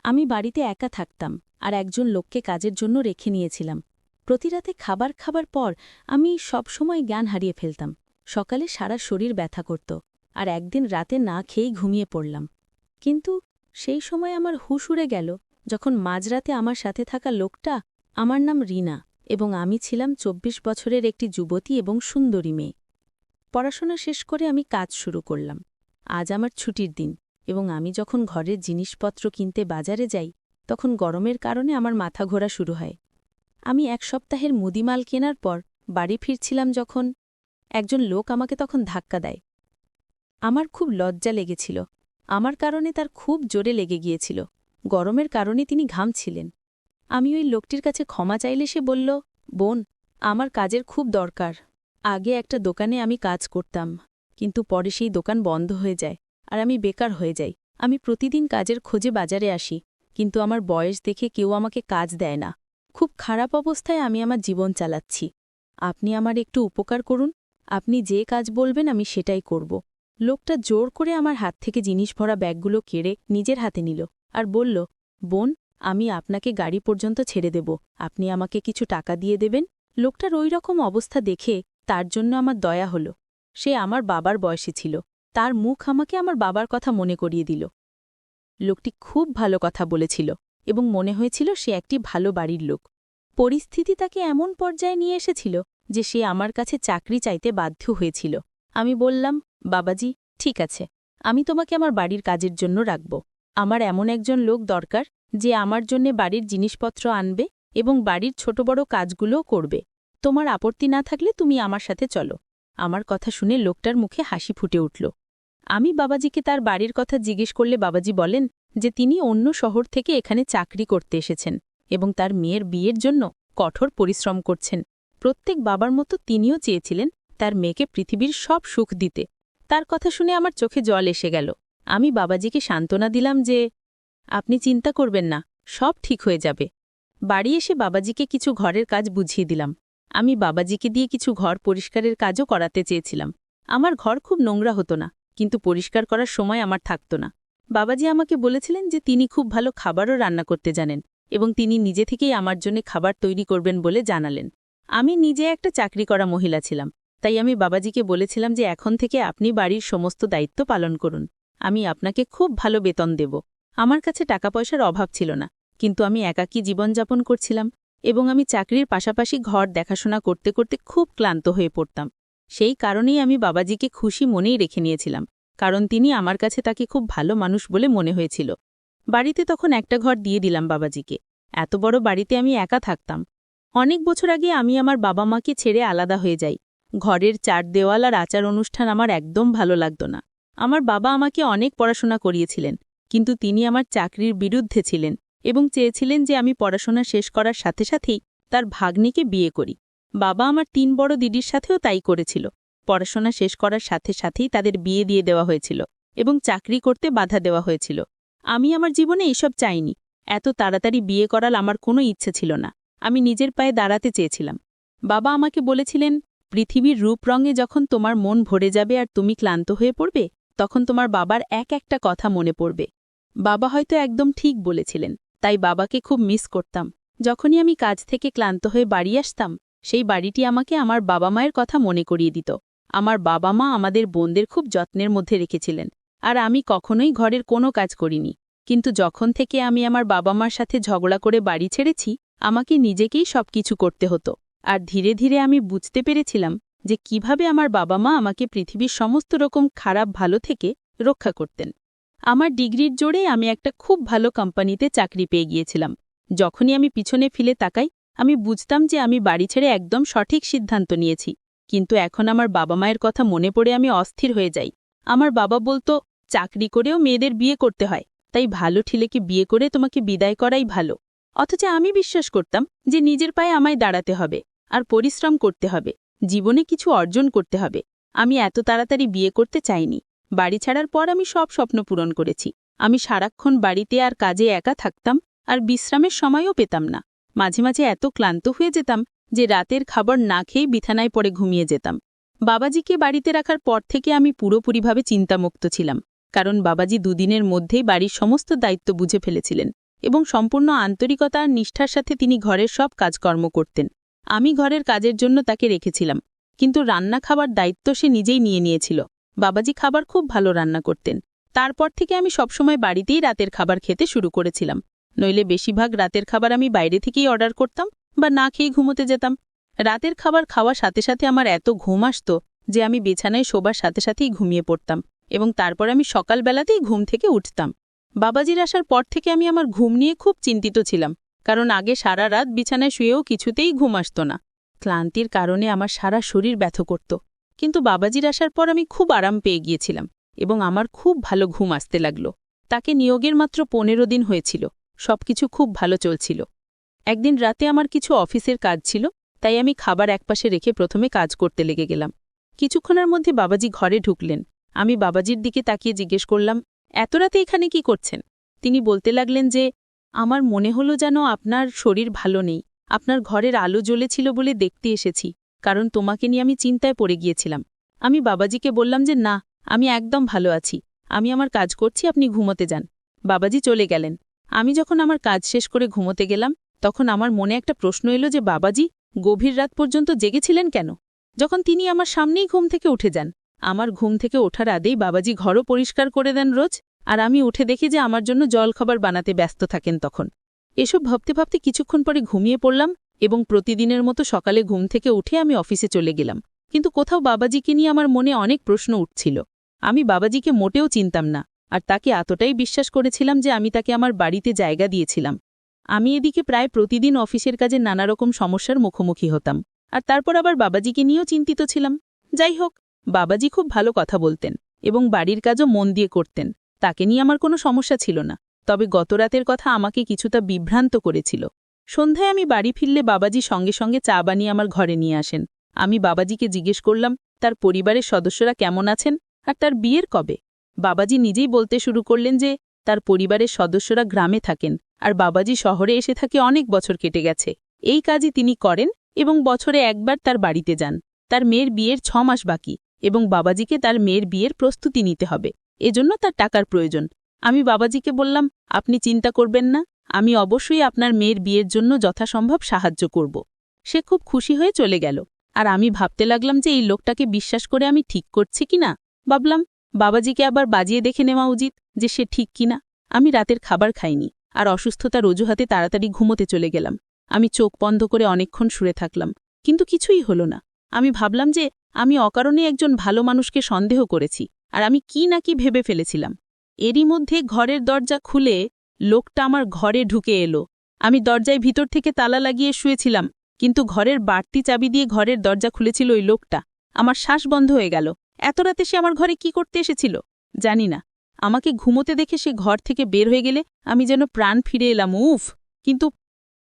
আমি বাড়িতে একা থাকতাম আর একজন লোককে কাজের জন্য রেখে নিয়েছিলাম। প্রতি রাতে খাবার পর আমি সবসময় জ্ঞান হারিয়ে ফেলতাম। সকালে সারা শরীর ব্যথা করত, আর একদিন রাতে না খেয়েই ঘুমিয়ে পড়লাম। কিন্তু সেই সময় আমার হুঁশ উড়ে গেল যখন মাঝরাতে আমার সাথে থাকা লোকটা, আমার নাম রিনা, এবং আমি ছিলাম ২৪ বছরের একটি যুবতী এবং সুন্দরী মেয়ে। পড়াশোনা শেষ করে আমি কাজ শুরু করলাম। আজ আমার ছুটির দিন, এবং আমি যখন ঘরের জিনিসপত্র কিনতে বাজারে যাই তখন গরমের কারণে আমার মাথা ঘোরা শুরু হয়। আমি ১ সপ্তাহের মুদিমাল কেনার পর বাড়ি ফিরছিলাম যখন একজন লোক আমাকে তখন ধাক্কা দেয়। আমার খুব লজ্জা লেগেছিল, আমার কারণে তার খুব জোরে লেগে গিয়েছিল। গরমের কারণে তিনি ঘামছিলেন। আমি ওই লোকটির কাছে ক্ষমা চাইলে সে বলল, বোন, আমার কাজের খুব দরকার। আগে একটা দোকানে আমি কাজ করতাম, কিন্তু পরে সেই দোকান বন্ধ হয়ে যায় আর আমি বেকার হয়ে যাই। আমি প্রতিদিন কাজের খোঁজে বাজারে আসি, কিন্তু আমার বয়স দেখে কেউ আমাকে কাজ দেয় না। খুব খারাপ অবস্থায় আমি আমার জীবন চালাচ্ছি। আপনি আমার একটু উপকার করুন। আপনি যে কাজ বলবেন আমি সেটাই করব। লোকটা জোর করে আমার হাত থেকে জিনিস ভরা ব্যাগগুলো কেড়ে নিজের হাতে নিল আর বলল, বোন, আমি আপনাকে গাড়ি পর্যন্ত ছেড়ে দেব, আপনি আমাকে কিছু টাকা দিয়ে দেবেন। লোকটার ওই রকম অবস্থা দেখে তার জন্য আমার দয়া হল। সে আমার বাবার বয়সী ছিল, তার মুখ আমাকে আমার বাবার কথা মনে করিয়ে দিল। লোকটি খুব ভালো কথা বলেছিল এবং মনে হয়েছিল সে একটি ভালো বাড়ির লোক। পরিস্থিতি তাকে এমন পর্যায়ে নিয়ে এসেছিল যে সে আমার কাছে চাকরি চাইতে বাধ্য হয়েছিল। আমি বললাম, বাবাজি, ঠিক আছে, আমি তোমাকে আমার বাড়ির কাজের জন্য রাখব। আমার এমন একজন লোক দরকার যে আমার জন্যে বাড়ির জিনিসপত্র আনবে এবং বাড়ির ছোট বড় কাজগুলোও করবে। তোমার আপত্তি না থাকলে তুমি আমার সাথে চলো। আমার কথা শুনে লোকটার মুখে হাসি ফুটে উঠল। আমি বাবাজিকে তার বাড়ির কথা জিজ্ঞেস করলে বাবাজি বলেন যে তিনি অন্য শহর থেকে এখানে চাকরি করতে এসেছেন এবং তার মেয়ের বিয়ের জন্য কঠোর পরিশ্রম করছেন। প্রত্যেক বাবার মতো তিনিও চেয়েছিলেন তার মেয়েকে পৃথিবীর সব সুখ দিতে। তার কথা শুনে আমার চোখে জল এসে গেল। আমি বাবাজিকে সান্ত্বনা দিলাম যে আপনি চিন্তা করবেন না, সব ঠিক হয়ে যাবে। বাড়ি এসে বাবাজিকে কিছু ঘরের কাজ বুঝিয়ে দিলাম। আমি বাবাজিকে দিয়ে কিছু ঘর পরিষ্কারের কাজও করাতে চেয়েছিলাম। আমার ঘর খুব নোংরা হতো না, কিন্তু পরিষ্কার করার সময় আমার থাকত না। বাবাজি আমাকে বলেছিলেন যে তিনি খুব ভালো খাবারও রান্না করতে জানেন এবং তিনি নিজে থেকেই আমার জন্য খাবার তৈরি করবেন বলে জানালেন। আমি নিজে একটা চাকরি করা মহিলা ছিলাম, তাই আমি বাবাজিকে বলেছিলাম যে এখন থেকে আপনি বাড়ির সমস্ত দায়িত্ব পালন করুন। আমি আপনাকে খুব ভালো বেতন দেব। আমার কাছে টাকা পয়সার অভাব ছিল না, কিন্তু আমি একাকী জীবনযাপন করছিলাম এবং আমি চাকরির পাশাপাশি ঘর দেখাশোনা করতে করতে খুব ক্লান্ত হয়ে পড়তাম। সেই কারণেই আমি বাবাজিকে খুশি মনেই রেখে নিয়েছিলাম, কারণ তিনি আমার কাছে তাকে খুব ভালো মানুষ বলে মনে হয়েছিল। বাড়িতে তখন একটা ঘর দিয়ে দিলাম বাবাজিকে। এত বড় বাড়িতে আমি একা থাকতাম। অনেক বছর আগে আমি আমার বাবা মাকে ছেড়ে আলাদা হয়ে যাই। ঘরের চার দেওয়াল আর আচার অনুষ্ঠান আমার একদম ভালো লাগত না। আমার বাবা আমাকে অনেক পড়াশোনা করিয়েছিলেন, কিন্তু তিনি আমার চাকরির বিরুদ্ধে ছিলেন এবং চেয়েছিলেন যে আমি পড়াশোনা শেষ করার সাথে সাথেই তার ভাগ্নিকে বিয়ে করি। বাবা আমার ৩ বড় দিদির সাথেও তাই করেছিল। পড়াশোনা শেষ করার সাথে সাথেই তাদের বিয়ে দিয়ে দেওয়া হয়েছিল এবং চাকরি করতে বাধা দেওয়া হয়েছিল। আমি আমার জীবনে এসব চাইনি। এত তাড়াতাড়ি বিয়ে করার আমার কোনো ইচ্ছে ছিল না। আমি নিজের পায়ে দাঁড়াতে চেয়েছিলাম। বাবা আমাকে বলেছিলেন, পৃথিবীর রূপ রঙে যখন তোমার মন ভরে যাবে আর তুমি ক্লান্ত হয়ে পড়বে, তখন তোমার বাবার একটা কথা মনে পড়বে। বাবা হয়তো একদম ঠিক বলেছিলেন, তাই বাবাকে খুব মিস করতাম। যখনই আমি কাজ থেকে ক্লান্ত হয়ে বাড়ি আসতাম, সেই বাড়িটি আমাকে আমার বাবা মায়ের কথা মনে করিয়ে দিত। আমার বাবা মা আমাদের বোনদের খুব যত্নের মধ্যে রেখেছিলেন, আর আমি কখনোই ঘরের কোনো কাজ করিনি। কিন্তু যখন থেকে আমি আমার বাবা মার সাথে ঝগড়া করে বাড়ি ছেড়েছি, আমাকে নিজেকেই সবকিছু করতে হতো। আর ধীরে ধীরে আমি বুঝতে পেরেছিলাম যে কিভাবে আমার বাবা মা আমাকে পৃথিবীর সমস্ত রকম খারাপ ভালো থেকে রক্ষা করতেন। আমার ডিগ্রির জোরে আমি একটা খুব ভালো কোম্পানিতে চাকরি পেয়ে গিয়েছিলাম। যখনই আমি পিছনে ফিরে তাকাই, আমি বুঝতাম যে আমি বাড়ি ছেড়ে একদম সঠিক সিদ্ধান্ত নিয়েছি। কিন্তু এখন আমার বাবা মায়ের কথা মনে পড়ে আমি অস্থির হয়ে যাই। আমার বাবা বলতো, চাকরি করেও মেয়েদের বিয়ে করতে হয়, তাই ভালো ছেলেকে বিয়ে করে তোমাকে বিদায় করাই ভালো। অথচ আমি বিশ্বাস করতাম যে নিজের পায়ে আমায় দাঁড়াতে হবে আর পরিশ্রম করতে হবে, জীবনে কিছু অর্জন করতে হবে। আমি এত তাড়াতাড়ি বিয়ে করতে চাইনি। বাড়ি ছাড়ার পর আমি সব স্বপ্ন পূরণ করেছি। আমি সারাক্ষণ বাড়িতে আর কাজে একা থাকতাম আর বিশ্রামের সময়ও পেতাম না। মাঝে মাঝে এত ক্লান্ত হয়ে যেতাম যে রাতের খাবার না খেয়ে বিছানায় পড়ে ঘুমিয়ে যেতাম। বাবাজিকে বাড়িতে রাখার পর থেকে আমি পুরোপুরিভাবে চিন্তামুক্ত ছিলাম, কারণ বাবাজি দুদিনের মধ্যেই বাড়ির সমস্ত দায়িত্ব বুঝে ফেলেছিলেন। এবং সম্পূর্ণ আন্তরিকতা আর নিষ্ঠার সাথে তিনি ঘরের সব কাজকর্ম করতেন। আমি ঘরের কাজের জন্য তাকে রেখেছিলাম, কিন্তু রান্না খাবার দায়িত্ব সে নিজেই নিয়ে নিয়েছিল। বাবাজি খাবার খুব ভালো রান্না করতেন। তারপর থেকে আমি সবসময় বাড়িতেই রাতের খাবার খেতে শুরু করেছিলাম, নইলে বেশিরভাগ রাতের খাবার আমি বাইরে থেকেই অর্ডার করতাম বা না খেয়ে ঘুমোতে যেতাম। রাতের খাবার খাওয়ার সাথে সাথে আমার এত ঘুম আসত যে আমি বিছানায় শোবার সাথে সাথেই ঘুমিয়ে পড়তাম এবং তারপর আমি সকালবেলাতেই ঘুম থেকে উঠতাম। বাবাজির আসার পর থেকে আমি আমার ঘুম নিয়ে খুব চিন্তিত ছিলাম, কারণ আগে সারা রাত বিছানায় শুয়েও কিছুতেই ঘুম আসত না। ক্লান্তির কারণে আমার সারা শরীর ব্যথা করত, কিন্তু বাবাজির আসার পর আমি খুব আরাম পেয়ে গিয়েছিলাম এবং আমার খুব ভালো ঘুম আসতে লাগল। তাকে নিয়োগের মাত্র 15 দিন হয়েছিল, সবকিছু খুব ভালো চলছিল। একদিন রাতে আমার কিছু অফিসের কাজ ছিল, তাই আমি খাবার একপাশে রেখে প্রথমে কাজ করতে লেগে গেলাম। কিছুক্ষণের মধ্যে বাবাজি ঘরে ঢুকলেন। আমি বাবাজির দিকে তাকিয়ে জিজ্ঞেস করলাম, এত রাতে এখানে কি করছেন? তিনি বলতে লাগলেন যে, আমার মনে হলো যেন আপনার শরীর ভালো নেই, আপনার ঘরের আলো জ্বলেছিল বলে দেখতে এসেছি, কারণ তোমাকে নিয়ে আমি চিন্তায় পড়ে গিয়েছিলাম। আমি বাবাজিকে বললাম যে না, আমি একদম ভালো আছি, আমি আমার কাজ করছি, আপনি ঘুমোতে যান। বাবাজি চলে গেলেন। আমি যখন আমার কাজ শেষ করে ঘুমোতে গেলাম, তখন আমার মনে একটা প্রশ্ন এলো যে বাবাজি গভীর রাত পর্যন্ত জেগেছিলেন কেন, যখন তিনি আমার সামনেই ঘুম থেকে উঠে যান। আমার ঘুম থেকে ওঠার আগেই বাবাজি ঘরও পরিষ্কার করে দেন রোজ, আর আমি উঠে দেখি যে আমার জন্য জলখাবার বানাতে ব্যস্ত থাকেন তখন। এসব ভাবতে ভাবতে কিছুক্ষণ পরে ঘুমিয়ে পড়লাম এবং প্রতিদিনের মতো সকালে ঘুম থেকে উঠে আমি অফিসে চলে গেলাম। কিন্তু কোথাও বাবাজিকে নিয়ে আমার মনে অনেক প্রশ্ন উঠছিল। আমি বাবাজিকে মোটেও চিনতাম না, আর তাকে এতটাই বিশ্বাস করেছিলাম যে আমি তাকে আমার বাড়িতে জায়গা দিয়েছিলাম। আমি এদিকে প্রায় প্রতিদিন অফিসের কাজে নানারকম সমস্যার মুখোমুখি হতাম, আর তারপর আবার বাবাজিকে নিয়েও চিন্তিত ছিলাম। যাই হোক, বাবাজি খুব ভালো কথা বলতেন এবং বাড়ির কাজও মন দিয়ে করতেন, তাকে নিয়ে আমার কোনো সমস্যা ছিল না। তবে গতরাতের কথা আমাকে কিছুটা বিভ্রান্ত করেছিল। সন্ধ্যায় আমি বাড়ি ফিরলে বাবাজি সঙ্গে সঙ্গে চা বানিয়ে আমার ঘরে নিয়ে আসেন। আমি বাবাজিকে জিজ্ঞেস করলাম তার পরিবারের সদস্যরা কেমন আছেন আর তার বিয়ের কবে। বাবাজি নিজেই বলতে শুরু করলেন যে তার পরিবারের সদস্যরা গ্রামে থাকেন আর বাবাজি শহরে এসে থাকে অনেক বছর কেটে গেছে। এই কাজই তিনি করেন এবং বছরে একবার তার বাড়িতে যান। তার মেয়ের বিয়ের 6 মাস বাকি এবং বাবাজিকে তার মেয়ের বিয়ের প্রস্তুতি নিতে হবে, এজন্য তার টাকার প্রয়োজন। আমি বাবাজিকে বললাম, আপনি চিন্তা করবেন না, আমি অবশ্যই আপনার মেয়ের বিয়ের জন্য যথাসম্ভব সাহায্য করব। সে খুব খুশি হয়ে চলে গেল, আর আমি ভাবতে লাগলাম যে এই লোকটাকে বিশ্বাস করে আমি ঠিক করছি কিনা। ভাবলাম বাবাজিকে আবার বাজিয়ে দেখে নেওয়া উচিত যে সে ঠিক কিনা। আমি রাতের খাবার খাইনি আর অসুস্থতার অজুহাতে তাড়াতাড়ি ঘুমোতে চলে গেলাম। আমি চোখ বন্ধ করে অনেকক্ষণ শুয়ে থাকলাম, কিন্তু কিছুই হলো না। আমি ভাবলাম যে আমি অকারণে একজন ভালো মানুষকে সন্দেহ করেছি, আর আমি কি না কি ভেবে ফেলেছিলাম। এরই মধ্যে ঘরের দরজা খুলে লোকটা আমার ঘরে ঢুকে এলো। আমি দরজায় ভিতর থেকে তালা লাগিয়ে শুয়েছিলাম, কিন্তু ঘরের বাড়তি চাবি দিয়ে ঘরের দরজা খুলেছিল ওই লোকটা। আমার শ্বাস বন্ধ হয়ে গেল। এত রাতে সে আমার ঘরে কি করতে এসেছিল জানি না। আমাকে ঘুমোতে দেখে সে ঘর থেকে বের হয়ে গেলে আমি যেন প্রাণ ফিরে এলাম। উফ! কিন্তু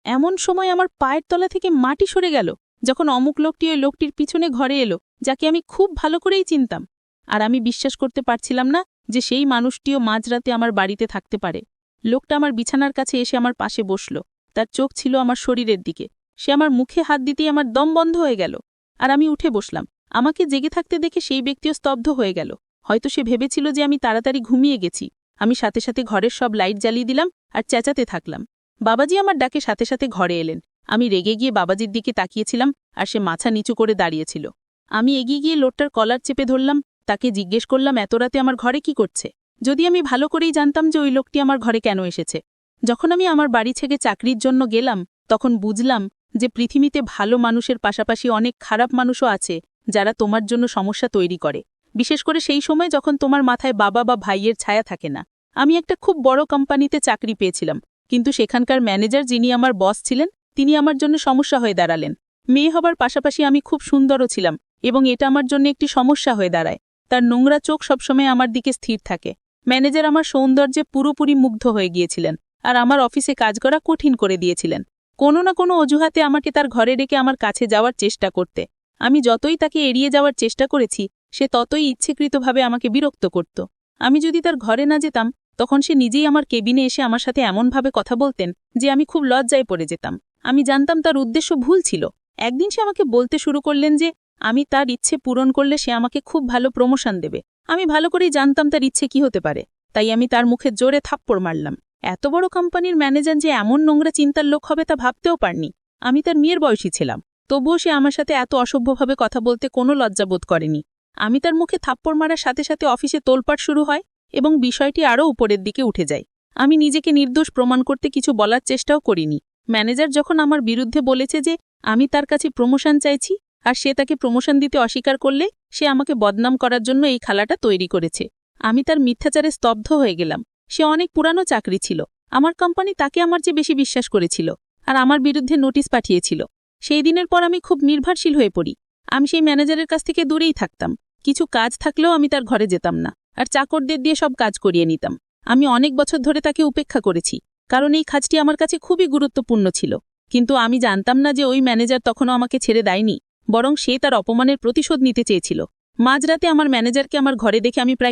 এমন সময় আমার পায়ের তলা থেকে মাটি সরে গেল যখন অমুক লোকটি ওই লোকটির পিছনে ঘরে এলো, যাকে আমি খুব ভালো করেই চিনতাম। আর আমি বিশ্বাস করতে পারছিলাম না যে সেই মানুষটিও মাঝরাতে আমার বাড়িতে থাকতে পারে। লোকটা আমার বিছানার কাছে এসে আমার পাশে বসল। তার চোখ ছিল আমার শরীরের দিকে। সে আমার মুখে হাত দিতেই আমার দম বন্ধ হয়ে গেল, আর আমি উঠে বসলাম। আমাকে জেগে থাকতে দেখে সেই ব্যক্তিও স্তব্ধ হয়ে গেল। হয়তো সে ভেবেছিল যে আমি তাড়াতাড়ি ঘুমিয়ে গেছি। আমি সাথে সাথে ঘরের সব লাইট জ্বালিয়ে দিলাম আর চেঁচাতে থাকলাম। বাবাজি আমার ডাকে সাথে সাথে ঘরে এলেন। আমি রেগে গিয়ে বাবাজির দিকে তাকিয়েছিলাম, আর সে মাথা নিচু করে দাঁড়িয়েছিল। আমি এগিয়ে গিয়ে লোকটার কলার চেপে ধরলাম। তাকে জিজ্ঞেস করলাম এত রাতে আমার ঘরে কি করছে, যদি আমি ভালো করেই জানতাম যে ওই লোকটি আমার ঘরে কেন এসেছে। যখন আমি আমার বাড়ি ছেড়ে চাকরির জন্য গেলাম, তখন বুঝলাম যে পৃথিবীতে ভালো মানুষের পাশাপাশি অনেক খারাপ মানুষও আছে যারা তোমার জন্য সমস্যা তৈরি করে, বিশেষ করে সেই সময় যখন তোমার মাথায় বাবা বা ভাইয়ের ছায়া থাকে না। আমি একটা খুব বড় কোম্পানিতে চাকরি পেয়েছিলাম, কিন্তু সেখানকার ম্যানেজার যিনি আমার বস ছিলেন তিনি আমার জন্য সমস্যা হয়ে দাঁড়ালেন। মেয়ে হবার পাশাপাশি আমি খুব সুন্দরও ছিলাম এবং এটা আমার জন্য একটি সমস্যা হয়ে দাঁড়ায়। তার নোংরা চোখ সবসময় আমার দিকে স্থির থাকে। ম্যানেজার আমার সৌন্দর্যে পুরোপুরি মুগ্ধ হয়ে গিয়েছিলেন আর আমার অফিসে কাজ করা কঠিন করে দিয়েছিলেন। কোনো না কোনো অজুহাতে আমাকে তার ঘরে ডেকে আমার কাছে যাওয়ার চেষ্টা করতে। আমি যতই তাকে এড়িয়ে যাওয়ার চেষ্টা করেছি, সে ততই ইচ্ছাকৃতভাবে আমাকে বিরক্ত করত। আমি যদি তার ঘরে না যেতাম, তখন সে নিজেই আমার কেবিনে এসে আমার সাথে এমনভাবে কথা বলতেন যে আমি খুব লজ্জায় পড়ে যেতাম। আমি জানতাম তার উদ্দেশ্য ভুল ছিল। একদিন সে আমাকে বলতে শুরু করলেন যে আমি তার ইচ্ছে পূরণ করলে সে আমাকে খুব ভালো প্রমোশন দেবে। আমি ভালো করেই জানতাম তার ইচ্ছে কি হতে পারে, তাই আমি তার মুখে জোরে থাপ্পড় মারলাম। এত বড় কোম্পানির ম্যানেজার যে এমন নোংরা চিন্তার লোক হবে তা ভাবতেও পারনি। আমি তার মেয়ের বয়সী ছিলাম, তবুও সে আমার সাথে এত অসভ্যভাবে কথা বলতে কোনো লজ্জাবোধ করেনি। আমি তার মুখে থাপ্পড় মারার সাথে সাথে অফিসে তোলপাড় শুরু হয় এবং বিষয়টি আরও উপরের দিকে উঠে যায়। আমি নিজেকে নির্দোষ প্রমাণ করতে কিছু বলার চেষ্টাও করিনি। ম্যানেজার যখন আমার বিরুদ্ধে বলেছে যে আমি তার কাছে প্রমোশন চাইছি আর সে তাকে প্রমোশন দিতে অস্বীকার করলে সে আমাকে বদনাম করার জন্য এই খালাটা তৈরি করেছে, আমি তার মিথ্যাচারে স্তব্ধ হয়ে গেলাম। সে অনেক পুরানো চাকরি ছিল, আমার কোম্পানি তাকে আমার চেয়ে বেশি বিশ্বাস করেছিল আর আমার বিরুদ্ধে নোটিশ পাঠিয়েছিল। সেই দিনের পর আমি খুব নির্ভরশীল হয়ে পড়ি। আমি সেই ম্যানেজারের কাছ থেকে দূরেই থাকতাম। কিছু কাজ থাকলেও আমি তার ঘরে যেতাম না আর চাকরদের দিয়ে সব কাজ করিয়ে নিতাম। আমি অনেক বছর ধরে তাকে উপেক্ষা করেছি, কারণ এই কাজটি আমার কাছে খুবই গুরুত্বপূর্ণ ছিল। কিন্তু আমি জানতাম না যে ওই ম্যানেজার তখনও আমাকে ছেড়ে দেয়নি, বরং সে তার অপমানের প্রতিশোধ নিতে চেয়েছিল। মাঝরাতে আমার ম্যানেজারকে আমার ঘরে দেখে আমি প্রায়